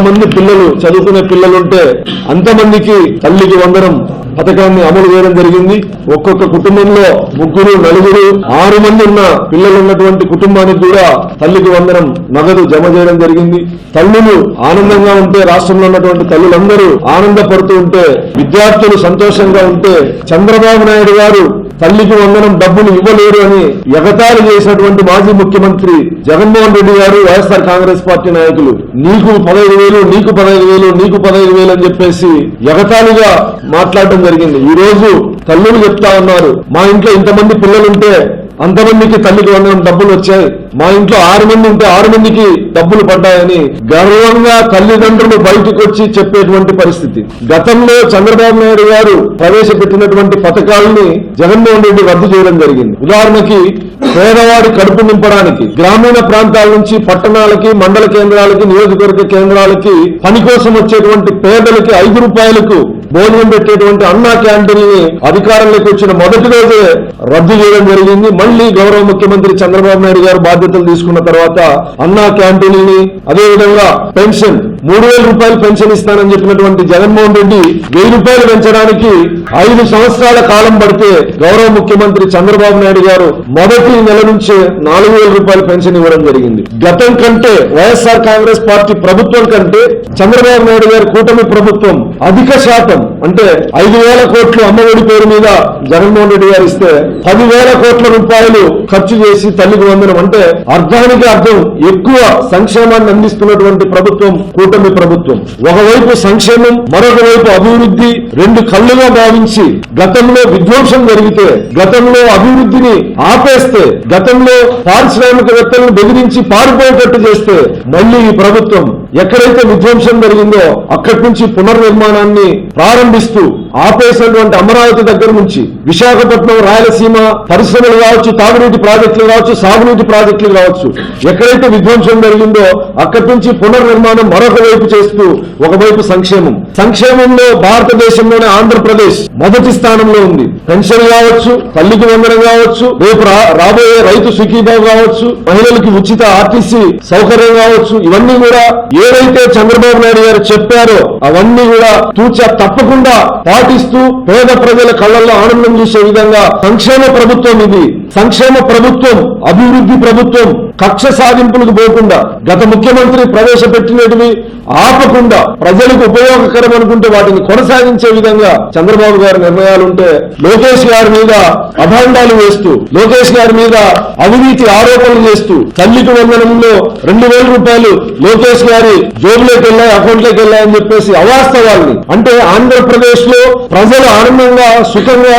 మంది పిల్లలు చదువుకునే పిల్లలుంటే అంతమందికి తల్లికి వందనం పథకాన్ని అమలు చేయడం జరిగింది. ఒక్కొక్క కుటుంబంలో 3, 4, 6 మంది ఉన్న పిల్లలు ఉన్నటువంటి కుటుంబానికి కూడా తల్లికి వందనం నగదు జమ చేయడం జరిగింది. తల్లులు ఆనందంగా ఉంటే, రాష్ట్రంలో ఉన్నటువంటి తల్లులందరూ ఆనందపడుతూ ఉంటే, విద్యార్థులు సంతోషంగా ఉంటే, చంద్రబాబు నాయుడు గారు తల్లికి వందనం డబ్బులు ఇవ్వలేరు అని ఎగతాళి చేసినటువంటి మాజీ ముఖ్యమంత్రి జగన్మోహన్ రెడ్డి గారు, వైఎస్ఆర్ కాంగ్రెస్ పార్టీ నాయకులు నీకు 15,000, నీకు 15,000, నీకు 15,000 అని చెప్పేసి ఎగతాళిగా మాట్లాడడం జరిగింది. ఈ రోజు తల్లులు చెప్తా ఉన్నారు, మా ఇంట్లో ఇంతమంది పిల్లలుంటే అంతమందికి తల్లికి వందనం డబ్బులు వచ్చాయి, మా ఇంట్లో 6 మంది ఉంటే 6 మందికి డబ్బులు పడ్డాయని గర్వంగా తల్లిదండ్రులు బయటకు వచ్చి చెప్పేటువంటి పరిస్థితి. గతంలో చంద్రబాబు నాయుడు గారు ప్రవేశపెట్టినటువంటి పథకాలని జగన్మోహన్ రెడ్డి రద్దు చేయడం జరిగింది. ఉదాహరణకి పేదవాడి కడుపు నింపడానికి గ్రామీణ ప్రాంతాల నుంచి పట్టణాలకి, మండల కేంద్రాలకి, నియోజకవర్గ కేంద్రాలకి పని కోసం వచ్చేటువంటి పేదలకి 5 రూపాయలకు భోజనం పెట్టేటువంటి అన్నా క్యాంటీన్ని అధికారంలోకి వచ్చిన మొదటి రోజే రద్దు చేయడం జరిగింది. మళ్లీ గౌరవ ముఖ్యమంత్రి చంద్రబాబు నాయుడు గారు బాధ్యతలు తీసుకున్న తర్వాత అన్నా క్యాంటీన్ని, అదేవిధంగా పెన్షన్ 3,000 రూపాయలు పెన్షన్ ఇస్తానని చెప్పినటువంటి జగన్మోహన్ రెడ్డి 1,000 రూపాయలు పెంచడానికి 5 సంవత్సరాల కాలం పడితే గౌరవ ముఖ్యమంత్రి చంద్రబాబు నాయుడు గారు మొదటి నెల నుంచే 4,000 రూపాయలు పెన్షన్ ఇవ్వడం జరిగింది. గతం కంటే వైఎస్ఆర్ కాంగ్రెస్ పార్టీ ప్రభుత్వం కంటే చంద్రబాబు నాయుడు గారి కూటమి ప్రభుత్వం అధిక శాతం అంటే 5,000 కోట్లు అమ్మఒడి పేరు మీద జగన్మోహన్ రెడ్డి గారు ఇస్తే 10,000 కోట్ల రూపాయలు ఖర్చు చేసి తల్లికి వందనం అంటే అర్థానికి అర్థం ఎక్కువ సంక్షేమాన్ని అందిస్తున్నటువంటి ప్రభుత్వం కూటమి ప్రభుత్వం. ఒకవైపు సంక్షేమం, మరొక వైపు అభివృద్ధి, రెండు కళ్ళుగా భావించి గతంలో విధ్వంసం జరిగితే, గతంలో అభివృద్ధిని ఆపేస్తే, గతంలో పారిశ్రామికవేత్తలను బెదిరించి పారిపోయేటట్టు చేస్తే, మళ్లీ ఈ ప్రభుత్వం ఎక్కడైతే విధ్వంసం జరిగిందో అక్కడి నుంచి పునర్నిర్మాణాన్ని ప్రారంభిస్తూ ఆపేసినటువంటి అమరావతి దగ్గర నుంచి విశాఖపట్నం, రాయలసీమ పరిశ్రమలు కావచ్చు, తాగునీటి ప్రాజెక్టులు కావచ్చు, సాగునీటి ప్రాజెక్టులు కావచ్చు, ఎక్కడైతే విధ్వంసం జరిగిందో అక్కడి నుంచి పునర్నిర్మాణం మరొక వైపు చేస్తూ ఒకవైపు సంక్షేమంలో భారతదేశంలోనే ఆంధ్రప్రదేశ్ మొదటి స్థానంలో ఉంది. పెన్షన్ కావచ్చు, తల్లికి వందనం కావచ్చు, రేపు రాబోయే రైతు సుఖీభావ్ కావచ్చు, మహిళలకి ఉచిత ఆర్టీసీ సౌకర్యం కావచ్చు, ఇవన్నీ కూడా ఏదైతే చంద్రబాబు నాయుడు గారు చెప్పారో అవన్నీ కూడా తూచా తప్పకుండా పాటిస్తూ పేద ప్రజల కళ్ళల్లో ఆనందం చూసే విధంగా సంక్షేమ ప్రభుత్వం ఇది. సంక్షేమ ప్రభుత్వం, అభివృద్ధి ప్రభుత్వం, కక్ష సాధింపులకు పోకుండా గత ముఖ్యమంత్రి ప్రవేశపెట్టినటివి ఆపకుండా ప్రజలకు ఉపయోగకరం అనుకుంటే వాటిని కొనసాగించే విధంగా చంద్రబాబు గారి నిర్ణయాలుంటే లోకేష్ గారి మీద అభాండాలు వేస్తూ, లోకేష్ గారి మీద అవినీతి ఆరోపణలు చేస్తూ, తల్లికి వందనంలో 2,000 రూపాయలు లోకేష్ గారి జోబులోకి వెళ్ళాయి, అకౌంట్లోకి వెళ్ళాయని చెప్పేసి అవాస్తవాల్ని అంటే ఆంధ్రప్రదేశ్ లో ప్రజలు ఆనందంగా సుఖంగా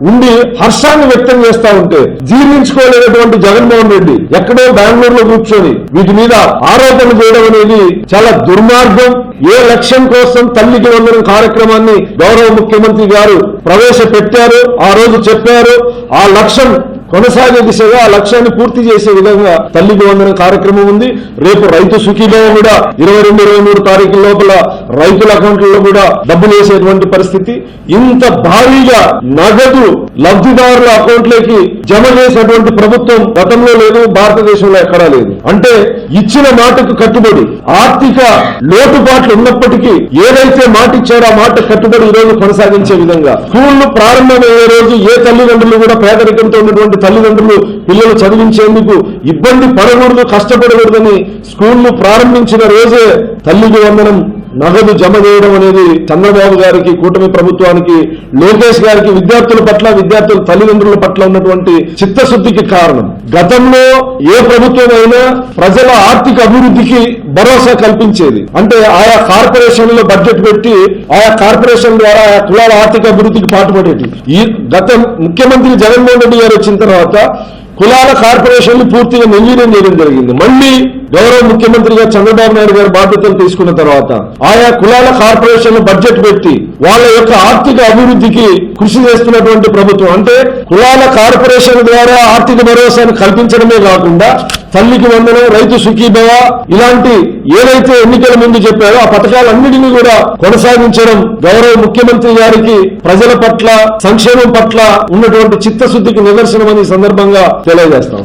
ఉండి హర్షాన్ని వ్యక్తం చేస్తా ఉంటే జీర్ణించుకోలేనటువంటి జగన్మోహన్ రెడ్డి ఎక్కడో బెంగళూరులో కూర్చొని వీటి మీద ఆరోపణ చేయడం అనేది చాలా దుర్మార్గం. ఏ లక్ష్యం కోసం తల్లికి వందనం కార్యక్రమాన్ని గౌరవ ముఖ్యమంత్రి గారు ప్రవేశపెట్టారు, ఆ రోజు చెప్పారు, ఆ లక్ష్యం కొనసాగే దిశగా ఆ లక్ష్యాన్ని పూర్తి చేసే విధంగా తల్లికి వందనం కార్యక్రమం ఉంది. రేపు రైతు సుఖీభావ కూడా 22, 23 తారీఖుల లోపల రైతుల అకౌంట్లలో కూడా డబ్బులు వేసేటువంటి పరిస్థితి. ఇంత భారీగా నగదు లబ్ధిదారుల అకౌంట్లోకి జమ చేసేటువంటి ప్రభుత్వం గతంలో లేదు, భారతదేశంలో ఎక్కడా లేదు. అంటే ఇచ్చిన మాటకు కట్టుబడి ఆర్థిక లోటుపాట్లు ఉన్నప్పటికీ ఏదైతే మాట ఇచ్చారో ఆ మాట కట్టుబడి ఈ రోజు కొనసాగించే విధంగా స్కూళ్లు ప్రారంభమయ్యే రోజు ఏ తల్లిదండ్రులు కూడా పేదరికంతో ఉన్నటువంటి తల్లిదండ్రులు పిల్లలు చదివించేందుకు ఇబ్బంది పడకూడదు, కష్టపడకూడదని స్కూళ్లు ప్రారంభించిన రోజే తల్లికి వందనం నగదు జమ చేయడం అనేది చంద్రబాబు గారికి, కూటమి ప్రభుత్వానికి, లోకేష్ గారికి విద్యార్థుల పట్ల, విద్యార్థుల తల్లిదండ్రుల పట్ల ఉన్నటువంటి చిత్తశుద్ధికి కారణం. గతంలో ఏ ప్రభుత్వం అయినా ప్రజల ఆర్థిక అభివృద్ధికి భరోసా కల్పించేది. అంటే ఆయా కార్పొరేషన్లో బడ్జెట్ పెట్టి ఆయా కార్పొరేషన్ ద్వారా ఆయా కులాల ఆర్థిక అభివృద్ధికి పాటుపడేది. ఈ గత ముఖ్యమంత్రి జగన్మోహన్ రెడ్డి గారు వచ్చిన తర్వాత కులాల కార్పొరేషన్లు పూర్తిగా నిర్వీర్యం చేయడం జరిగింది. మళ్లీ గౌరవ ముఖ్యమంత్రిగా చంద్రబాబు నాయుడు గారు బాధ్యతలు తీసుకున్న తర్వాత ఆయా కులాల కార్పొరేషన్లు బడ్జెట్ పెట్టి వాళ్ళ యొక్క ఆర్థిక అభివృద్ధికి కృషి చేస్తున్నటువంటి ప్రభుత్వం. అంటే కులాల కార్పొరేషన్ ద్వారా ఆర్థిక భరోసాను కల్పించడమే కాకుండా తల్లికి వందనం, రైతు సుఖీభవ ఇలాంటి ఏదైతే ఎన్నికల ముందు చెప్పారో ఆ పథకాలన్నిటినీ కూడా కొనసాగించడం గౌరవ ముఖ్యమంత్రి గారికి ప్రజల పట్ల, సంక్షేమం పట్ల ఉన్నటువంటి చిత్తశుద్ధికి నిదర్శనమని సందర్భంగా తెలియజేస్తాం.